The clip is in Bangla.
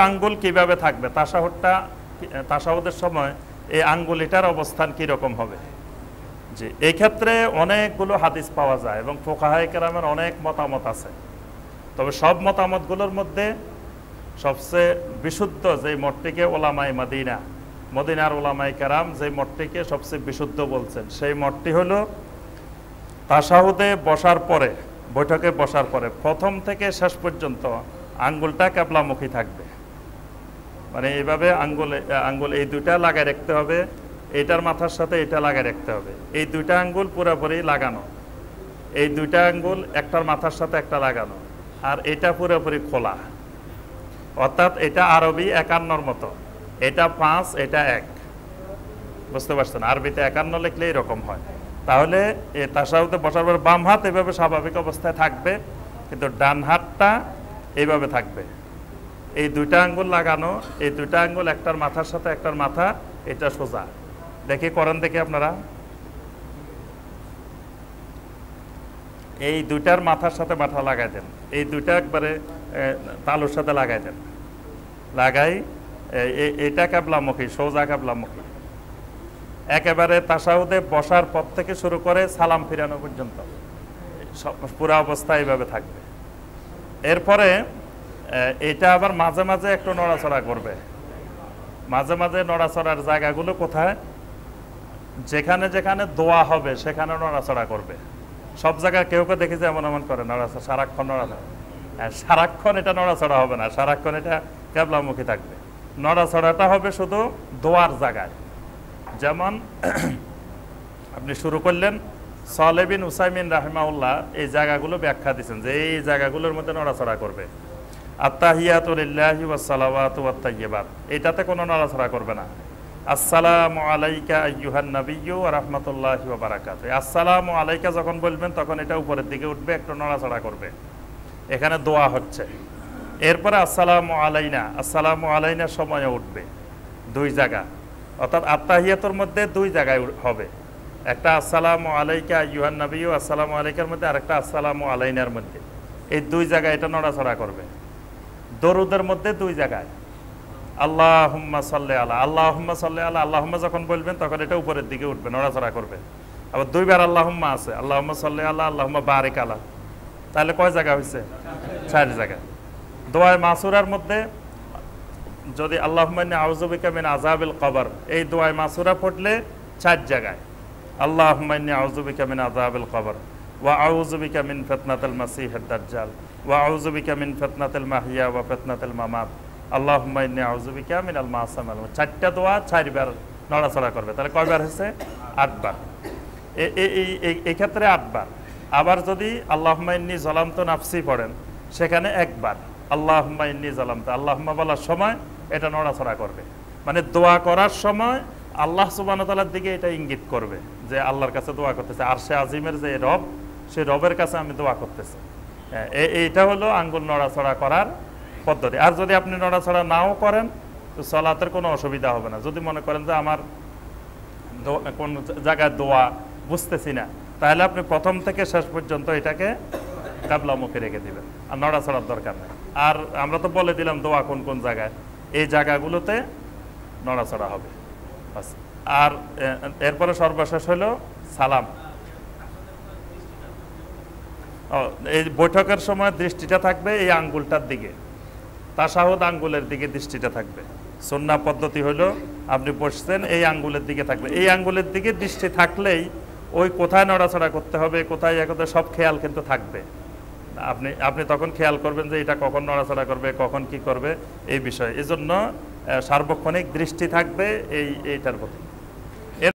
আঙ্গুল কিভাবে থাকবে, তাশাহুদের সময় এই আঙ্গুলিটার অবস্থান কিরকম হবে। জি, এই ক্ষেত্রে অনেকগুলো হাদিস পাওয়া যায় এবং ফুকাহায়ে কেরামের অনেক মতামত আছে। তবে সব মতামতগুলোর মধ্যে সবচেয়ে বিশুদ্ধ যে মতটিকে ওলামায়ে মদিনার ওলামায়ে কেরাম যে মতটিকে সবচেয়ে বিশুদ্ধ বলছেন, সেই মতটি হলো তাশাহুদে বসার পরে, বৈঠকে বসার পরে প্রথম থেকে শেষ পর্যন্ত আঙ্গুলটা কিবলামুখী থাকবে। মানে এইভাবে আঙ্গুল এই দুইটা লাগায় রাখতে হবে, এইটার মাথার সাথে এটা লাগায় রাখতে হবে। এই দুইটা আঙ্গুল পুরোপুরি লাগানো, এই দুইটা আঙ্গুল একটার মাথার সাথে একটা লাগানো, আর এটা পুরোপুরি খোলা। অর্থাৎ এটা আরবি 51 মতো, এটা 5, এটা 1। বুঝতে পারছেন? আরবিতে 51 লিখলে এরকম হয়। তাহলে এই তাশাহুদে বসার পর বাম হাত এভাবে স্বাভাবিক অবস্থায় থাকবে, কিন্তু ডান হাতটা এইভাবে থাকবে। এই দুইটা আঙ্গুল লাগানো, এই দুইটা আঙ্গুল একটার মাথার সাথে একটার মাথা, এটা সোজা। দেখি করেন, দেখি আপনারা। এই দুইটার মাথার সাথে মাথা লাগাই দেন, এই দুইটা একবারে তালুর সাথে লাগাই দেন, লাগাই এটা কিবলামুখী, সোজা কিবলামুখী। একেবারে তাশাহুদে বসার পর থেকে শুরু করে সালাম ফিরানো পর্যন্ত পুরো অবস্থা এইভাবে থাকবে। এরপরে এটা আবার মাঝে মাঝে একটু নড়াচড়া করবে। মাঝে মাঝে নড়াচড়ার জায়গাগুলো কোথায়? যেখানে যেখানে দোয়া হবে সেখানে নড়াচড়া করবে। সব জায়গায় কেউ কেউ দেখি যে এমন এমন করে নড়াচড়া, সারাক্ষণ নড়াচড়া। সারাক্ষণ এটা নড়াচড়া হবে না, সারাক্ষণ এটা কিবলামুখী থাকবে। নড়াচড়াটা হবে শুধু দোয়ার জায়গায়। যেমন আপনি শুরু করলেন, সালেহ বিন উসাইমিন রাহিমাহুল্লাহ এই জায়গাগুলো ব্যাখ্যা দিচ্ছেন যে এই জায়গাগুলোর মধ্যে নড়াচড়া করবে। আত্তাহিয়াতু লিল্লাহি ওয়াস সালাওয়াতু ওয়াত তাইয়্যিবাত, এটাতে কোনো নড়াচড়া করবে না। আসসালামু আলাইকা আইয়ুহান নাবিয়্যু ওয়া রাহমাতুল্লাহি ওয়া বারাকাতুহু, আসসালামু আলাইকা যখন বলবেন তখন এটা উপরের দিকে উঠবে, একটু নড়াচড়া করবে। এখানে দোয়া হচ্ছে। এরপরে আসসালামু আলাইনার সময় উঠবে দুই জায়গা। অর্থাৎ আত্তাহিয়াতুর মধ্যে দুই জায়গায় হবে, একটা আসসালামু আলাইকা আইয়ুহান নাবিয়্যু, আসসালামু আলাইকার মধ্যে, আরেকটা আসসালামু আলাইনার মধ্যে। এই দুই জায়গায় এটা নড়াচড়া করবে। দরুদের মধ্যে দুই জায়গায় আল্লাহুম্মা সাল্লি আলা, আল্লাহুম্মা সাল্লি আলা, আল্লাহুম্মা যখন বলবেন তখন এটা উপরের দিকে উঠবে, নড়াচড়া করবে। আবার দুইবার আল্লাহুম্মা আছে, আল্লাহুম্মা সাল্লি আলা, আল্লাহুম্মা বারিক আলা। তাহলে কয় জায়গা হয়েছে? 4 জায়গা। দোয়ায়ে মাসুরার মধ্যে যদি আল্লাহুম্মা ইন্নী আউযু বিকা মিন আযাবিল কবর, এই দোয়ায়ে মাসুরা পড়লে 4 জায়গায় আল্লাহুম্মা ইন্নী আউযু বিকা মিন আযাবিল কবর ওয়া আউযু বিকা মিন ফিতনাতিল মাসিহিদ দাজ্জাল ওয়া আউযু বিকা মিন ফিতনাতিল মাহইয়া ওয়া ফিতনাতিল মামাত আল্লাহুম্মা ইন্নী আউযু বিকা মিনাল মাসামাল। 4টা দোয়া 4 বার নড়াচড়া করবে। তাহলে কয়বার হয়েছে? 8 বার। এই ক্ষেত্রে 8 বার। আবার যদি আল্লাহুম্মা ইন্নী যালামতু নাফসি পড়েন, সেখানে 1 বার আল্লাহুম্মা ইন্নী যালামতু, আল্লাহুম্মা বলার সময় এটা নড়াচড়া করবে। মানে দোয়া করার সময় আল্লাহ সুবহানাহু ওয়া তাআলার দিকে এটা ইঙ্গিত করবে যে আল্লাহর কাছে দোয়া করতেছে, আরশে আজিমের যে রব, সেই রবের কাছে আমি দোয়া করতেছি। এইটা হলো আঙ্গুল নড়াচড়া করার পদ্ধতি। আর যদি আপনি নড়াচড়া নাও করেন তো সালাতের কোনো অসুবিধা হবে না। যদি মনে করেন যে আমার কোন জায়গায় দোয়া বুঝতেছি না, তাহলে আপনি প্রথম থেকে শেষ পর্যন্ত এটাকে কিবলামুখী রেখে দিবেন, আর নড়াচড়ার দরকার নেই। আর আমরা তো বলে দিলাম দোয়া কোন কোন জায়গায়, এই জায়গাগুলোতে নড়াচড়া হবে। আর এরপরে সর্বশেষ হলো সালাম। এই বৈঠকের সময় দৃষ্টিটা থাকবে এই আঙ্গুলটার দিকে, তাশাহুদ আঙ্গুলের দিকে দৃষ্টিটা থাকবে। সুন্নাহ পদ্ধতি হলো আপনি বসছেন, এই আঙ্গুলের দিকে থাকবে। এই আঙ্গুলের দিকে দৃষ্টি থাকলেই ওই কোথায় নড়াচড়া করতে হবে, কোথায় সব খেয়াল কিন্তু থাকবে। আপনি তখন খেয়াল করবেন যে এটা কখন নড়াচড়া করবে, কখন কি করবে এই বিষয়ে। এজন্য সার্বক্ষণিক দৃষ্টি থাকবে এইটার প্রতি।